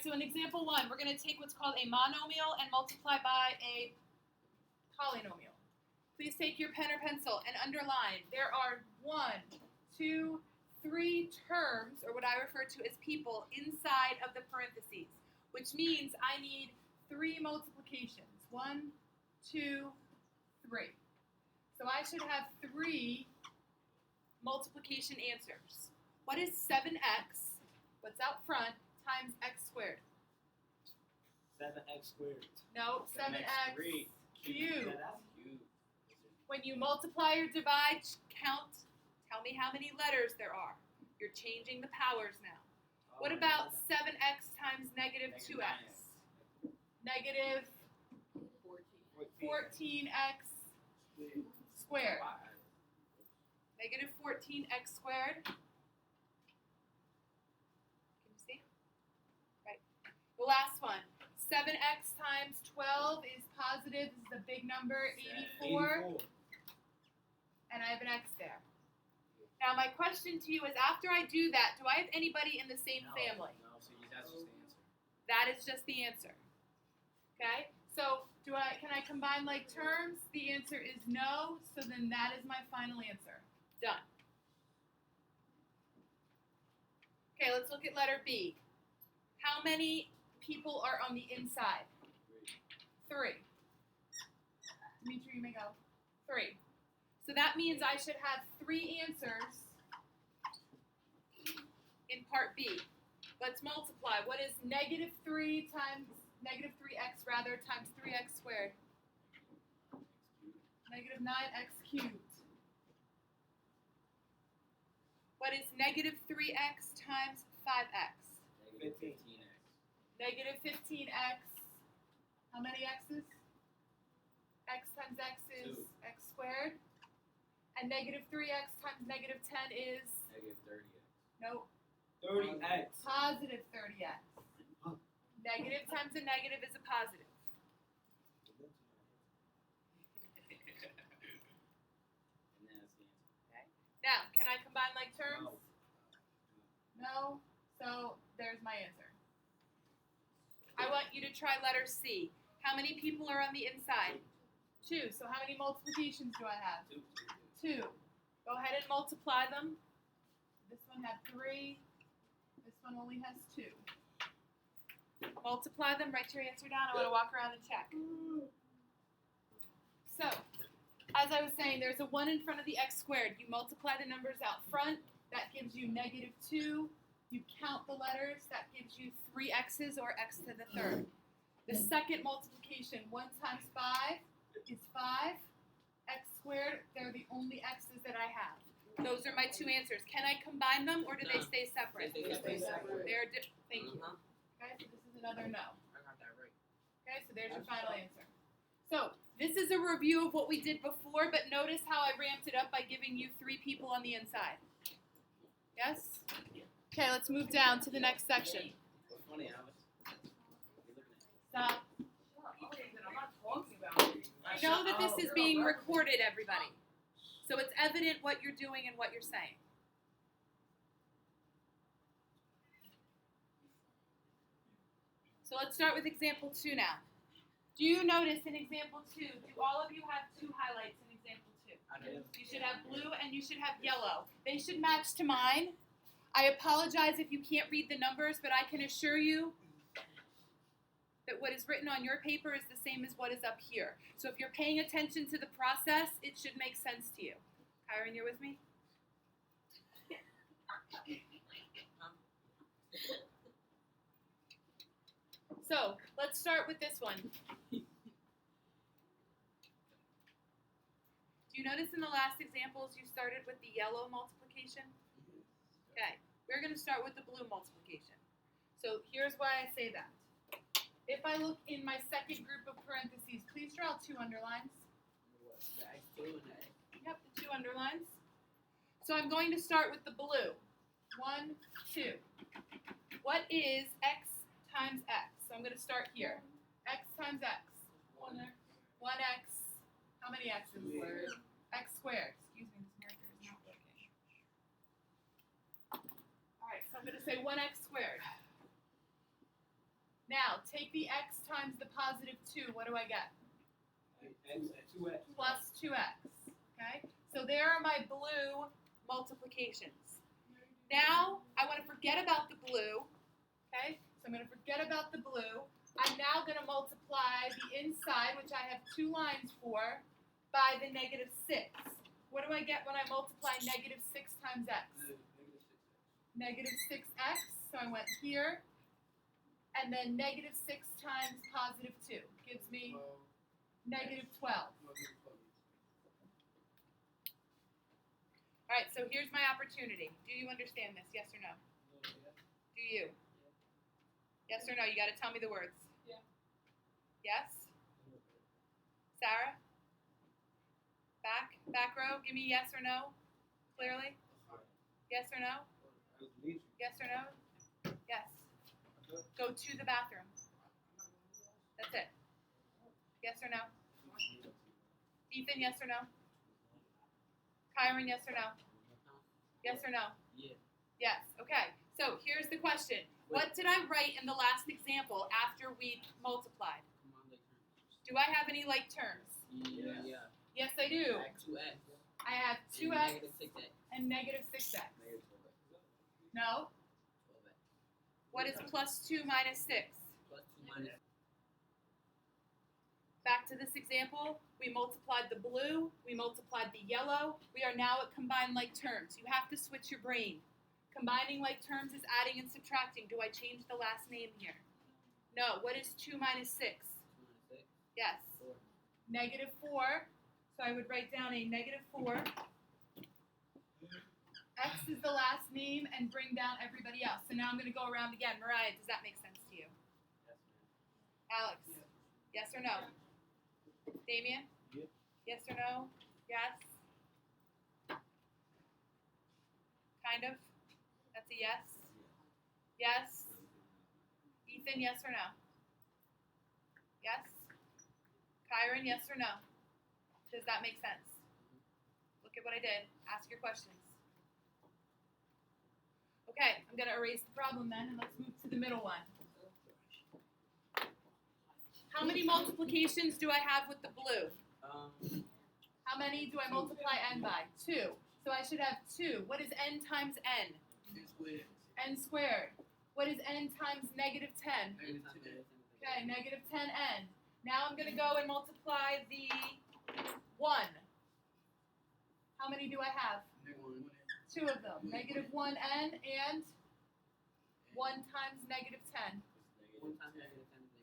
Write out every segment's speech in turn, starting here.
so in example 1, we're going to take what's called a monomial and multiply by a polynomial. Please take your pen or pencil and underline. There are 1, 2, 3 terms, or what I refer to as people, inside of the parentheses, which means I need 3 multiplications. 1, 2, 3. So I should have 3 multiplication answers. What is 7x, what's out front, times x squared? 7x squared. No, 7x cubed. Yeah, that's cubed. When you multiply or divide, count. Tell me how many letters there are. You're changing the powers now. What about 7x times negative 2x? Negative 14x squared. Negative 14x squared. Can you see? Right. The last one. 7x times 12 is positive. This is a big number, 84. And I have an x there. Now my question to you is, after I do that, do I have anybody in the same family? No, so that's just the answer. That is just the answer. Okay? So can I combine like terms? The answer is no, so then that is my final answer. Done. Okay, let's look at letter B. How many people are on the inside? 3. Dimitri, you may go. 3. So that means I should have 3 answers in part B. Let's multiply. What is negative 3 times negative 3x rather times 3x squared? Negative 9x cubed. What is negative 3x times 5x? Negative 15x. Negative 15x. How many x's? X times x is 2. X squared. And negative 3x times negative 10 is? Negative 30x. Nope. 30x. Positive 30x. Negative times a negative is a positive. And that's the answer. Okay. Now, can I combine like terms? No. No. So there's my answer. I want you to try letter C. How many people are on the inside? 2. So how many multiplications do I have? 2. Go ahead and multiply them. This one had 3. This one only has 2. Multiply them. Write your answer down. I want to walk around and check. So, as I was saying, there's a 1 in front of the x squared. You multiply the numbers out front. That gives you negative 2. You count the letters. That gives you 3 x's, or x to the third. The second multiplication, 1 times 5 is 5. X squared, they're the only x's that I have. Those are my 2 answers. Can I combine them, or do they stay separate? They stay separate. Thank you. Okay, so this is another no. I got that right. Okay, so there's your final answer. So this is a review of what we did before, but notice how I ramped it up by giving you 3 people on the inside. Yes? Okay, let's move down to the next section. Funny, Alex. Stop. I know that this is being recorded, everybody. So it's evident what you're doing and what you're saying. So let's start with example 2 now. Do you notice in example 2, do all of you have 2 highlights in example 2? I do. You should have blue and you should have yellow. They should match to mine. I apologize if you can't read the numbers, but I can assure you that what is written on your paper is the same as what is up here. So if you're paying attention to the process, it should make sense to you. Kyron, you're with me? So let's start with this one. Do you notice in the last examples you started with the yellow multiplication? Okay, we're going to start with the blue multiplication. So here's why I say that. If I look in my second group of parentheses, please draw 2 underlines. Yep, the 2 underlines. So I'm going to start with the blue. 1, 2. What is x times x? So I'm going to start here. X times x. 1x. 1x. How many x's? Squared. X squared. Excuse me, this marker is not working. All right, so I'm going to say 1x squared. Now, take the x times the positive 2. What do I get? X at 2x. Plus 2x. Okay? So there are my blue multiplications. Now, I want to forget about the blue. Okay? So I'm going to forget about the blue. I'm now going to multiply the inside, which I have 2 lines for, by the negative 6. What do I get when I multiply negative 6 times x? Negative 6x. So I went here. And then negative 6 times positive 2 gives me negative 12. All right, so here's my opportunity. Do you understand this? Yes or no? Do you? Yes or no? You got to tell me the words. Yeah. Yes? Sarah? Back row. Give me yes or no, clearly. Yes or no? Yes or no? Yes. Go to the bathroom. That's it. Yes or no? Ethan, yes or no? Kyron, yes or no? Yes or no? Yeah. Yes. Okay. So here's the question. What did I write in the last example after we multiplied? Do I have any like terms? Yeah. Yes, I do. 2x. I have 2x and negative 6x. No? What is plus 2 minus 6? Plus 2 minus. Back to this example, we multiplied the blue, we multiplied the yellow. We are now at combined like terms. You have to switch your brain. Combining like terms is adding and subtracting. Do I change the last name here? No. What is 2 minus 6? 2 minus 6. Yes. 4. Negative 4. So I would write down a negative 4. X is the last name and bring down everybody else. So now I'm going to go around again. Mariah, does that make sense to you? Yes, ma'am. Alex? Yes or no? Damien? Yeah. Yes or no? Yes? Kind of? That's a yes? Yes? Ethan, yes or no? Yes? Kyron, yes or no? Does that make sense? Look at what I did. Ask your questions. Okay, I'm going to erase the problem then, and let's move to the middle one. How many multiplications do I have with the blue? How many do I multiply n by? 2. So I should have 2. What is n times n? N squared. What is n times negative 10? Okay, negative 10n. Now I'm going to go and multiply the 1. How many do I have? 2 of them. Negative 1n and 1 times negative 10. 1 times negative 10 is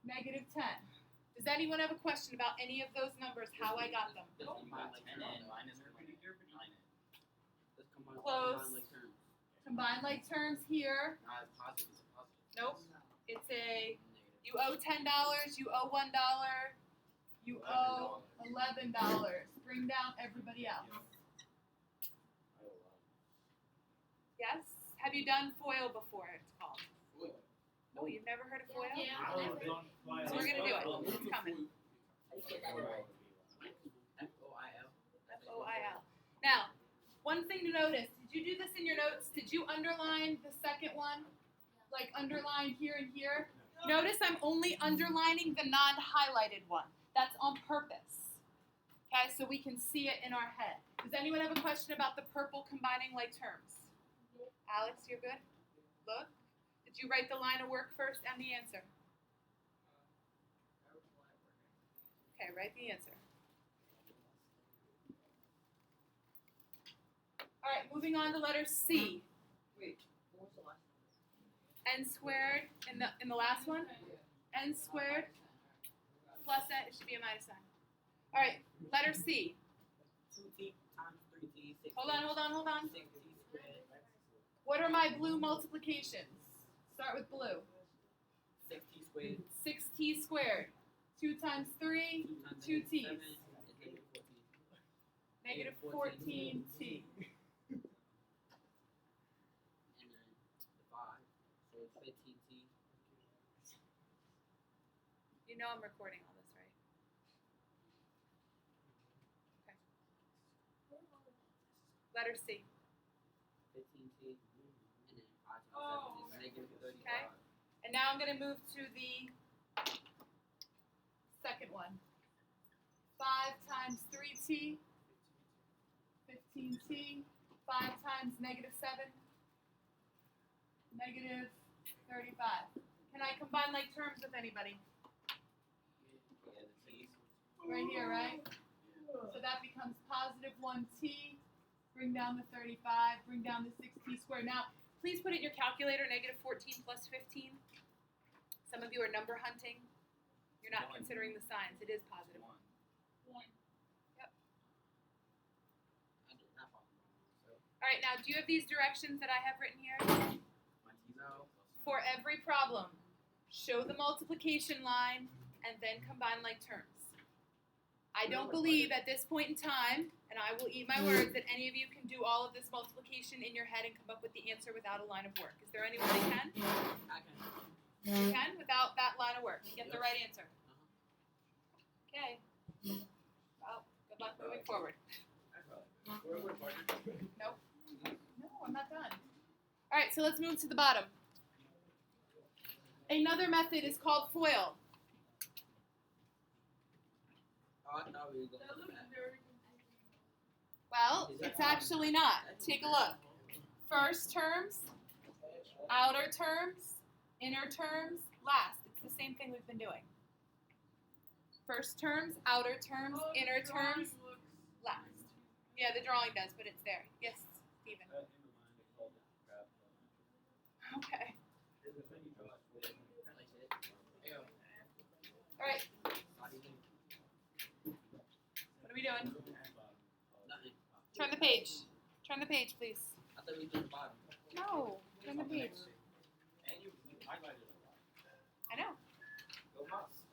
Negative negative 10. 10. Does anyone have a question about any of those numbers, how I got them? Let's combine like terms. Let's combine Close. like terms. Combine like terms here. It's positive. It's positive. Nope. It's a, Negative. you owe $10, you owe $1, you owe $11. Bring down everybody else. Yes? Have you done FOIL before, it's called? No, you've never heard of FOIL? So we're going to do it. It's coming. FOIL. FOIL. Now, one thing to notice, did you do this in your notes? Did you underline the second one? Like underline here and here? Notice I'm only underlining the non-highlighted one. That's on purpose. Okay, so we can see it in our head. Does anyone have a question about the purple combining like terms? Alex, you're good? Look. Did you write the line of work first and the answer? Okay, write the answer. All right, moving on to letter C. Wait, what was the last N squared in the last one. N squared plus n. It should be a minus sign. All right, letter C. 2t times 3t. 6t. Hold on. 6t squared. What are my blue multiplications? Start with blue. 6t squared. 6t squared. 2 times 3, 2 t's. Negative 14t. And then the 5. So it's 15t. You know I'm recording all this, right? Okay. Letter C. 15t. And then 5 times 7 is negative 35. Okay. And now I'm going to move to the second one. 5 times 3t, 15t. 5 times negative 7, negative 35. Can I combine like terms with anybody? Yeah, the T's. Right here, right? So that becomes positive 1t. Bring down the 35. Bring down the 6t squared. Now, please put in your calculator negative 14 plus 15. Some of you are number hunting. You're not considering the signs. It is positive. 1. Yep. I did not follow wrong. So, All right, now do you have these directions that I have written here? my T's out. For every problem, show the multiplication line and then combine like terms. I don't believe at this point in time, and I will eat my words, that any of you can do all of this multiplication in your head and come up with the answer without a line of work. Is there anyone that can? I can. You can without that line of work. Get the right answer. Okay. Well, good luck moving forward. Nope. No, I'm not done. All right, so let's move to the bottom. Another method is called FOIL. Oh, I thought we were going to that. Well, it's actually not. Take a look. First terms, outer terms, inner terms, last. It's the same thing we've been doing. First terms, outer terms, inner terms, last. Yeah, the drawing does, but it's there. Yes, Stephen. Okay. All right. What are we doing? Nothing. Turn the page. Turn the page, please. I thought we did the bottom. No. Turn the page. And you highlighted a lot. I know. Go Mouse.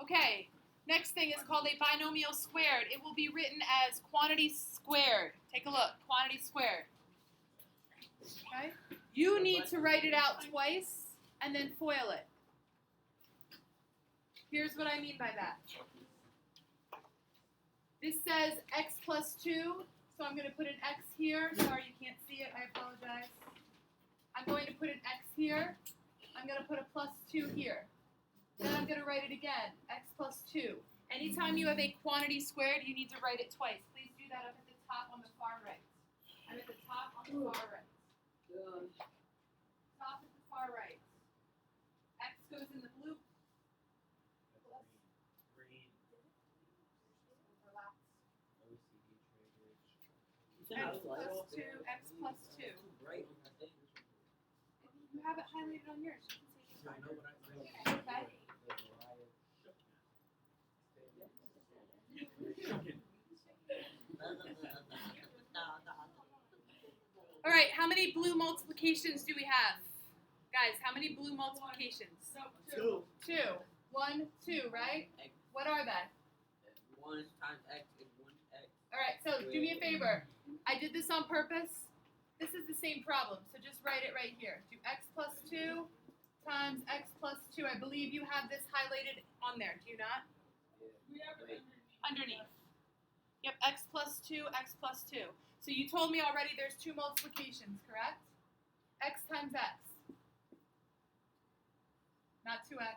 Okay. Next thing is called a binomial squared. It will be written as quantity squared. Take a look. Quantity squared. Okay. You need to write it out twice and then FOIL it. Here's what I mean by that. This says x plus 2, so I'm going to put an x here. Sorry, you can't see it. I apologize. I'm going to put an x here. I'm going to put a plus 2 here. Then I'm going to write it again, x plus 2. Anytime you have a quantity squared, you need to write it twice. Please do that up at the top on the far right. I'm at the top on the far right. Top at the far right. X goes in the blue. Plus. Green. Overlaps. OCD traders. X plus 2, x plus 2. Right, I think. You have it highlighted on yours. You can I take know it. what I said. Okay. All right, how many blue multiplications do we have? Guys, how many blue multiplications? 2. 2. 1, 2, right? X. What are they? 1 times x is 1x. All right, so do me a favor. I did this on purpose. This is the same problem, so just write it right here. Do x plus 2 times x plus 2. I believe you have this highlighted on there. Do you not? Wait. Underneath. Yep, x plus 2, x plus 2. So you told me already there's 2 multiplications, correct? X times x. Not 2x.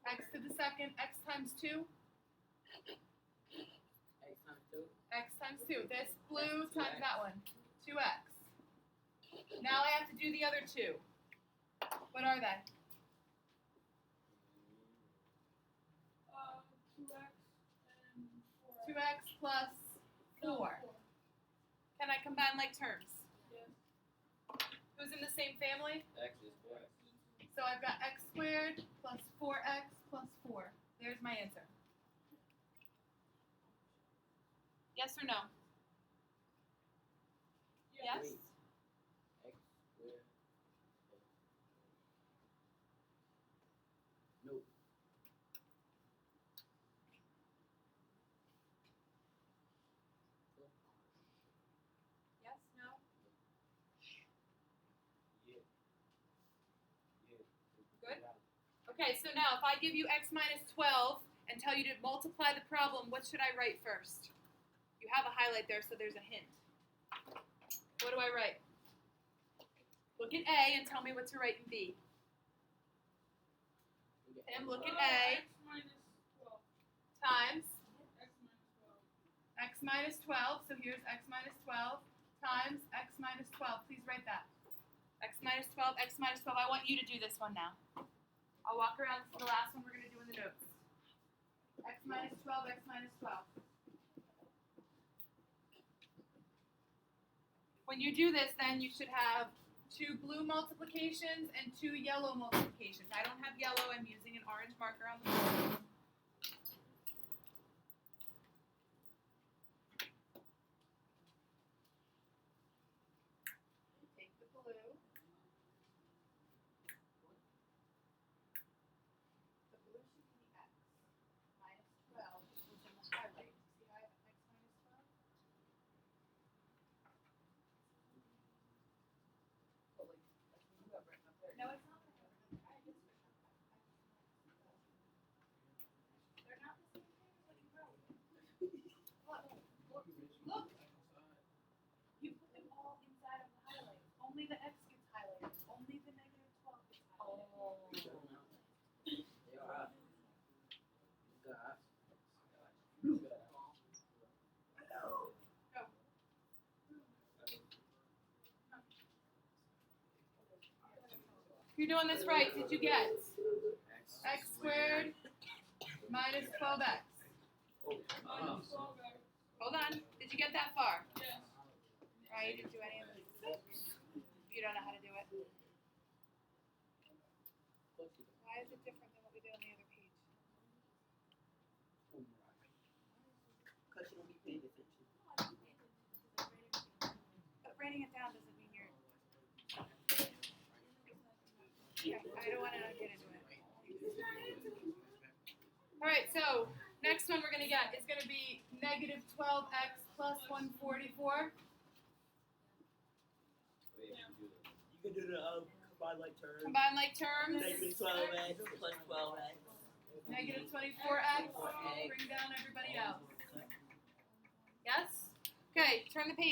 X to the second, x times 2. X times 2. X times 2. This blue times that one. 2x. Now I have to do the other 2. What are they? 2x plus 4. Can I combine like terms? Who's in the same family? X is 4x. So I've got x squared plus 4x plus 4. There's my answer. Yes or no? Yes? Wait. X squared. No. Yes? No? Yeah. Good? Okay, so now if I give you x minus 12 and tell you to multiply the problem, what should I write first? You have a highlight there, so there's a hint. What do I write? Look at A and tell me what to write in B. Tim, look at A X minus 12. times X minus 12. x minus 12. So here's x minus 12 times x minus 12. Please write that. X minus 12, x minus 12. I want you to do this one now. I'll walk around. This is the last one we're going to do in the notes. X minus 12, x minus 12. When you do this, then you should have 2 blue multiplications and 2 yellow multiplications. I don't have yellow. I'm using an orange marker on the board. Take the blue. The blue should be the x minus 12, which is in the highlight. See how I have x minus 12? No, it's not. They're not the same thing as what you wrote. Look. You put them all inside of the highlight. Only the x gets highlighted. Only the negative 12 gets highlighted. Go. If you're doing this right, did you get x squared minus 12x? Minus 12x. Hold on. Did you get that far? Yes. Right? You didn't do any of this. You don't know how to do it. Why is it different than what we did on the other page? Because you don't be paying attention. But writing it down doesn't mean you're. Okay, I don't want to get into it. All right, so next one we're going to get is going to be negative 12x plus 144. You can do the combined like terms. Combine like terms. Negative 12x plus 12x. Negative 24x. Bring down everybody else. Yes? Okay, turn the page.